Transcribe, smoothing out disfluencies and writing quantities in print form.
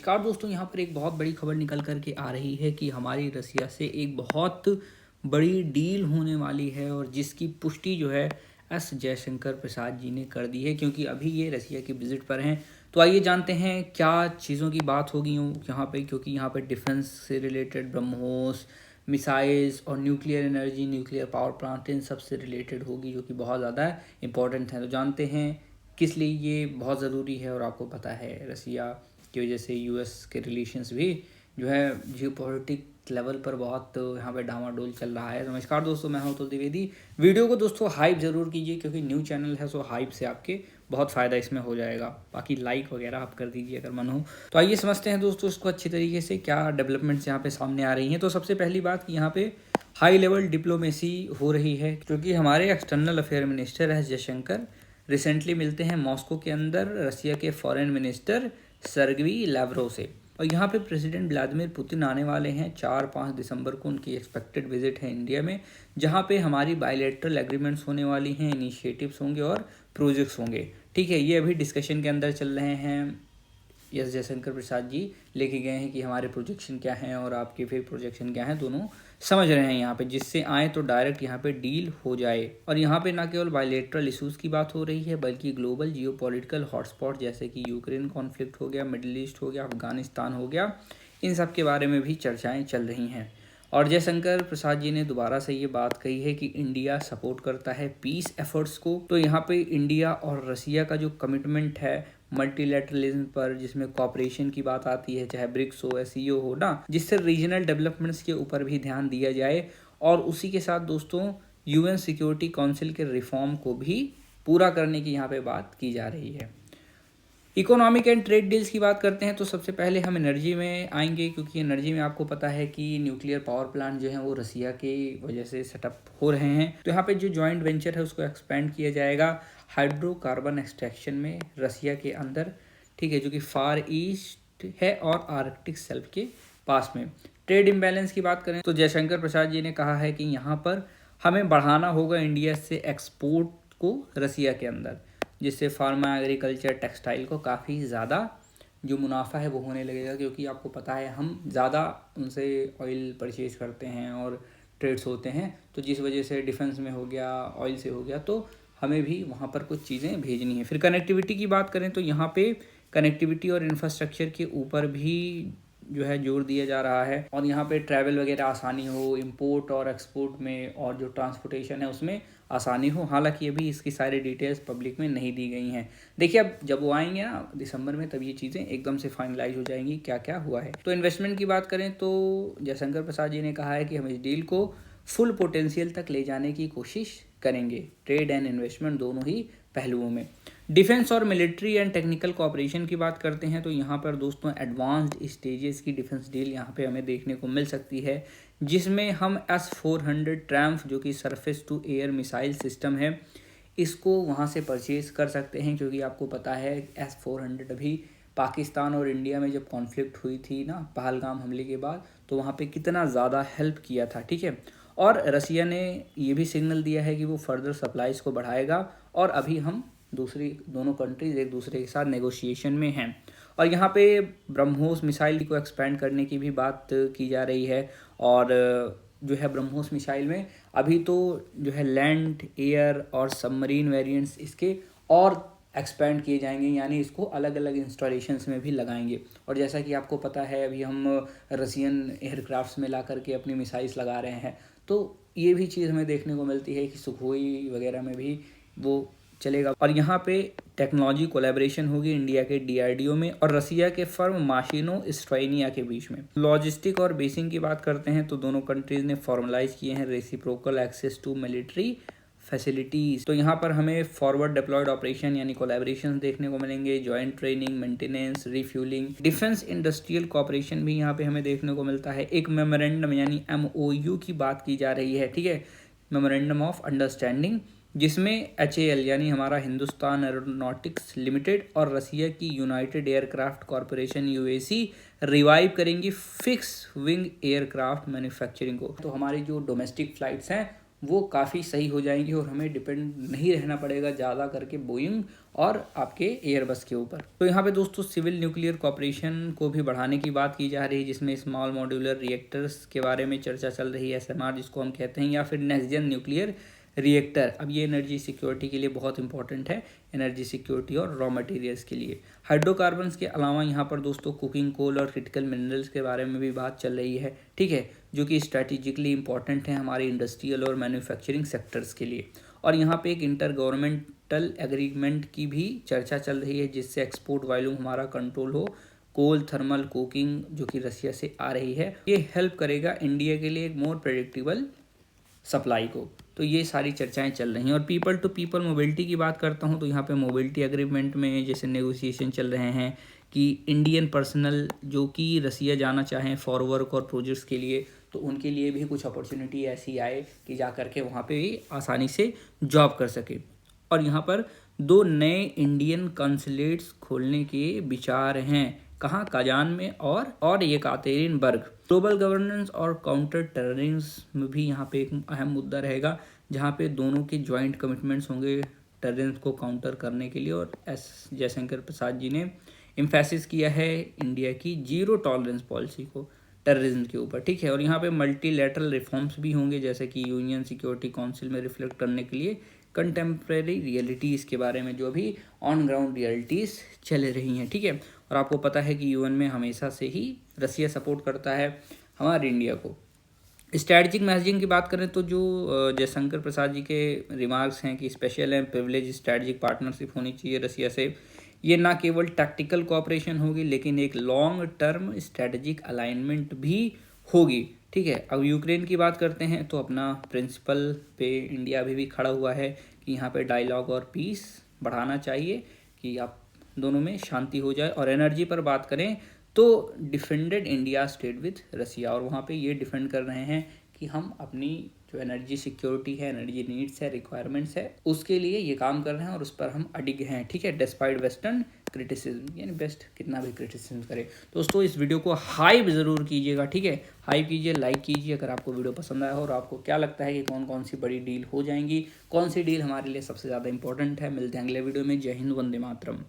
नमस्कार दोस्तों, यहाँ पर एक बहुत बड़ी खबर निकल कर के आ रही है कि हमारी रसिया से एक बहुत बड़ी डील होने वाली है और जिसकी पुष्टि जो है एस जयशंकर प्रसाद जी ने कर दी है, क्योंकि अभी ये रसिया की विजिट पर हैं। तो आइए जानते हैं क्या चीज़ों की बात होगी यहाँ पे, क्योंकि यहाँ पे डिफेंस से रिलेटेड ब्रह्मोस, मिसाइल्स और nuclear energy, nuclear power plant, इन सब से रिलेटेड होगी, जो कि बहुत ज़्यादा इंपॉर्टेंट है। तो जानते हैं किस लिए ये बहुत ज़रूरी है। और आपको पता है रसिया की वजह से यूएस के रिलेशंस भी जो है जियोपॉलिटिक लेवल पर बहुत यहाँ पे डामाडोल चल रहा है। नमस्कार दोस्तों, मैं हूँ अतुल द्विवेदी। वीडियो को दोस्तों हाइप ज़रूर कीजिए, क्योंकि न्यू चैनल है, सो हाइप से आपके बहुत फ़ायदा इसमें हो जाएगा। बाकी लाइक वगैरह आप कर दीजिए अगर मन हो। तो आइए समझते हैं दोस्तों इसको अच्छी तरीके से, क्या डेवलपमेंट्स यहाँ पे सामने आ रही हैं। तो सबसे पहली बात कि यहाँ पे हाई लेवल डिप्लोमेसी हो रही है, क्योंकि हमारे external affair minister S Jaishankar recently मिलते हैं मॉस्को के अंदर रसिया के फॉरेन मिनिस्टर सर्गेई लैवरोव से। और यहाँ पे प्रेसिडेंट व्लादिमीर पुतिन आने वाले हैं 4-5 दिसंबर को, उनकी एक्सपेक्टेड विजिट है इंडिया में, जहाँ पे हमारी बायलैटरल एग्रीमेंट्स होने वाली हैं, इनिशिएटिव्स होंगे और प्रोजेक्ट्स होंगे। ठीक है, ये अभी डिस्कशन के अंदर चल रहे हैं। एस जयशंकर प्रसाद जी लेके गए हैं कि हमारे प्रोजेक्शन क्या हैं और आपके फिर प्रोजेक्शन क्या हैं, दोनों समझ रहे हैं यहाँ पे, जिससे आए तो डायरेक्ट यहाँ पे डील हो जाए। और यहाँ पे ना केवल बायलैटरल इशूज़ की बात हो रही है, बल्कि ग्लोबल जियोपॉलिटिकल हॉटस्पॉट जैसे कि यूक्रेन कॉन्फ्लिक्ट हो गया, मिडिल ईस्ट हो गया, अफगानिस्तान हो गया, इन सब के बारे में भी चर्चाएँ चल रही हैं। और जयशंकर प्रसाद जी ने दोबारा से ये बात कही है कि इंडिया सपोर्ट करता है पीस एफर्ट्स को। तो यहाँ पे इंडिया और रसिया का जो कमिटमेंट है मल्टीलैटरलिज्म पर, जिसमें कॉपरेशन की बात आती है, चाहे ब्रिक्स हो, एससीओ हो ना, जिससे रीजनल डेवलपमेंट्स के ऊपर भी ध्यान दिया जाए। और उसी के साथ दोस्तों यूएन सिक्योरिटी काउंसिल के रिफॉर्म को भी पूरा करने की यहाँ पे बात की जा रही है। इकोनॉमिक एंड ट्रेड डील्स की बात करते हैं तो सबसे पहले हम एनर्जी में आएंगे, क्योंकि एनर्जी में आपको पता है कि न्यूक्लियर पावर प्लांट जो है वो रसिया की वजह से सेटअप हो रहे हैं। तो यहाँ पे जो जॉइंट वेंचर है उसको एक्सपेंड किया जाएगा हाइड्रोकार्बन एक्सट्रैक्शन में रसिया के अंदर, ठीक है, जो कि फार ईस्ट है और आर्कटिक सेल्फ के पास में। ट्रेड इम्बैलेंस की बात करें तो जयशंकर प्रसाद जी ने कहा है कि यहाँ पर हमें बढ़ाना होगा इंडिया से एक्सपोर्ट को रसिया के अंदर, जिससे फार्मा, एग्रीकल्चर, टेक्सटाइल को काफ़ी ज़्यादा जो मुनाफा है वो होने लगेगा, क्योंकि आपको पता है हम ज़्यादा उनसे ऑयल परचेज करते हैं और ट्रेड्स होते हैं। तो जिस वजह से डिफेंस में हो गया, ऑयल से हो गया, तो हमें भी वहाँ पर कुछ चीज़ें भेजनी है। फिर कनेक्टिविटी की बात करें तो यहाँ पे कनेक्टिविटी और इंफ्रास्ट्रक्चर के ऊपर भी जो है जोर दिया जा रहा है, और यहाँ पे ट्रैवल वगैरह आसानी हो, इंपोर्ट और एक्सपोर्ट में, और जो ट्रांसपोर्टेशन है उसमें आसानी हो। हालांकि अभी इसकी सारी डिटेल्स पब्लिक में नहीं दी गई हैं। देखिए अब जब वो आएंगे ना दिसंबर में, तब ये चीज़ें एकदम से फाइनलाइज हो जाएंगी क्या क्या हुआ है। तो इन्वेस्टमेंट की बात करें तो जयशंकर प्रसाद जी ने कहा है कि हम इस डील को फुल पोटेंशियल तक ले जाने की कोशिश करेंगे, ट्रेड एंड इन्वेस्टमेंट दोनों ही पहलुओं में। डिफेंस और मिलिट्री एंड टेक्निकल कोऑपरेशन की बात करते हैं तो यहाँ पर दोस्तों एडवांस्ड स्टेजेस की डिफेंस डील यहाँ पे हमें देखने को मिल सकती है, जिसमें हम S-400 ट्रैम्फ, जो कि surface to air missile system है, इसको वहाँ से परचेज़ कर सकते हैं। क्योंकि आपको पता है S-400 अभी पाकिस्तान और इंडिया में जब कॉन्फ्लिक्ट हुई थी ना पहलगाम हमले के बाद, तो वहाँ पे कितना ज़्यादा हेल्प किया था, ठीक है। और रसिया ने ये भी सिग्नल दिया है कि वो फर्दर सप्लाईज़ को बढ़ाएगा, और अभी हम दोनों कंट्रीज एक दूसरे के साथ नेगोशिएशन में हैं। और यहाँ पे ब्रह्मोस मिसाइल को एक्सपेंड करने की भी बात की जा रही है। और जो है ब्रह्मोस मिसाइल में अभी तो जो है लैंड, एयर और सबमरीन वेरिएंट्स इसके और एक्सपेंड किए जाएंगे, यानी इसको अलग अलग इंस्टॉलेशंस में भी लगाएंगे। और जैसा कि आपको पता है अभी हम रसियन एयरक्राफ्ट्स में ला करके अपनी मिसाइल्स लगा रहे हैं, तो ये भी चीज़ हमें देखने को मिलती है कि सुखोई वगैरह में भी वो चलेगा। और यहाँ पे टेक्नोलॉजी कोलैबोरेशन होगी इंडिया के DRDO में और रसिया के फर्म माशिनो स्ट्राइनिया के बीच में। लॉजिस्टिक और बेसिंग की बात करते हैं तो दोनों कंट्रीज ने फॉर्मलाइज किए हैं reciprocal access to military facilities. तो यहाँ पर हमें फॉरवर्ड डिप्लॉयड ऑपरेशन यानी कोलैबोरेशन देखने को मिलेंगे, joint training, maintenance, refuelling, defence industrial cooperation भी यहाँ पे हमें देखने को मिलता है। एक मेमोरेंडम यानी MOU की बात की जा रही है, ठीक है, मेमोरेंडम ऑफ अंडरस्टैंडिंग, जिसमें HAL यानी हमारा हिंदुस्तान एरोनॉटिक्स लिमिटेड और रसिया की United aircraft corporation UAC revive करेंगी फिक्स विंग एयरक्राफ्ट मैन्युफैक्चरिंग को। तो हमारी जो डोमेस्टिक फ़्लाइट्स हैं वो काफ़ी सही हो जाएंगी और हमें डिपेंड नहीं रहना पड़ेगा ज़्यादा करके बोइंग और आपके एयरबस के ऊपर। तो यहाँ पे दोस्तों सिविल न्यूक्लियर कॉपरेशन को भी बढ़ाने की बात की जा रही है, जिसमें स्मॉल मॉड्यूलर रिएक्टर्स के बारे में चर्चा चल रही है, SMR जिसको हम कहते हैं, या फिर नेक्स्ट जेन न्यूक्लियर रिएक्टर। अब ये एनर्जी सिक्योरिटी के लिए बहुत इंपॉर्टेंट है, एनर्जी सिक्योरिटी और रॉ मटेरियल्स के लिए। हाइड्रोकार्बन्स के अलावा यहाँ पर दोस्तों कुकिंग कोल और क्रिटिकल मिनरल्स के बारे में भी बात चल रही है, ठीक है, जो कि स्ट्रैटेजिकली इंपॉर्टेंट है हमारे इंडस्ट्रियल और मैन्युफैक्चरिंग सेक्टर्स के लिए। और यहाँ पे एक इंटर गवर्नमेंटल एग्रीमेंट की भी चर्चा चल रही है, जिससे एक्सपोर्ट वॉल्यूम हमारा कंट्रोल हो। कोल थर्मल कुकिंग जो कि रसिया से आ रही है, ये हेल्प करेगा इंडिया के लिए एक मोर प्रेडिक्टेबल सप्लाई को। तो ये सारी चर्चाएं चल रही हैं। और पीपल टू पीपल मोबिलिटी की बात करता हूँ तो यहाँ पे मोबिलिटी एग्रीमेंट में जैसे नेगोशिएशन चल रहे हैं कि इंडियन पर्सनल जो कि रसिया जाना चाहें फॉर वर्क और प्रोजेक्ट्स के लिए, तो उनके लिए भी कुछ अपॉर्चुनिटी ऐसी आए कि जा करके वहाँ पे भी आसानी से जॉब कर सके। और यहाँ पर 2 नए इंडियन कॉन्सुलेट्स खोलने के विचार हैं, कहाँ, काजान में और येकातेरिनबर्ग। ग्लोबल गवर्नेंस और काउंटर टेररिज्म भी यहाँ पे एक अहम मुद्दा रहेगा, जहाँ पे दोनों के जॉइंट कमिटमेंट्स होंगे टेररिज्म को काउंटर करने के लिए। और एस जयशंकर प्रसाद जी ने एम्फेसिस किया है इंडिया की जीरो टॉलरेंस पॉलिसी को टेररिज्म के ऊपर, ठीक है। और यहाँ पे मल्टीलैटरल रिफॉर्म्स भी होंगे, जैसे कि यूनियन सिक्योरिटी काउंसिल में रिफ्लेक्ट करने के लिए कंटेम्प्रेरी रियलिटीज़ के बारे में, जो अभी ऑन ग्राउंड रियलिटीज़ चल रही हैं, ठीक है। और आपको पता है कि यूएन में हमेशा से ही रसिया सपोर्ट करता है हमारे इंडिया को। स्ट्रैटेजिक मैसेजिंग की बात करें तो जो जयशंकर प्रसाद जी के रिमार्क्स हैं कि special and privilege strategic partnership होनी चाहिए रसिया से, ये ना केवल टैक्टिकल कोऑपरेशन होगी लेकिन एक लॉन्ग टर्म स्ट्रैटेजिक अलाइनमेंट भी होगी, ठीक है। अब यूक्रेन की बात करते हैं तो अपना प्रिंसिपल पे इंडिया अभी भी खड़ा हुआ है कि यहाँ पे डायलॉग और पीस बढ़ाना चाहिए कि आप दोनों में शांति हो जाए। और एनर्जी पर बात करें तो डिफेंडेड इंडिया स्टेट विथ रसिया, और वहाँ पे ये डिफेंड कर रहे हैं कि हम अपनी जो एनर्जी सिक्योरिटी है, एनर्जी नीड्स है, रिक्वायरमेंट्स है, उसके लिए ये काम कर रहे हैं और उस पर हम अडिग हैं, ठीक है, डिस्पाइट वेस्टर्न क्रिटिसिज्म, यानी बेस्ट कितना भी क्रिटिसिज्म करे। दोस्तों इस वीडियो को हाइप ज़रूर कीजिएगा, ठीक है, हाइप कीजिए, लाइक कीजिए अगर आपको वीडियो पसंद आया हो। और आपको क्या लगता है कि कौन कौन सी बड़ी डील हो जाएंगी, कौन सी डील हमारे लिए सबसे ज़्यादा इंपॉर्टेंट है। मिलते हैं अगले वीडियो में। जय हिंद, वंदे मातरम।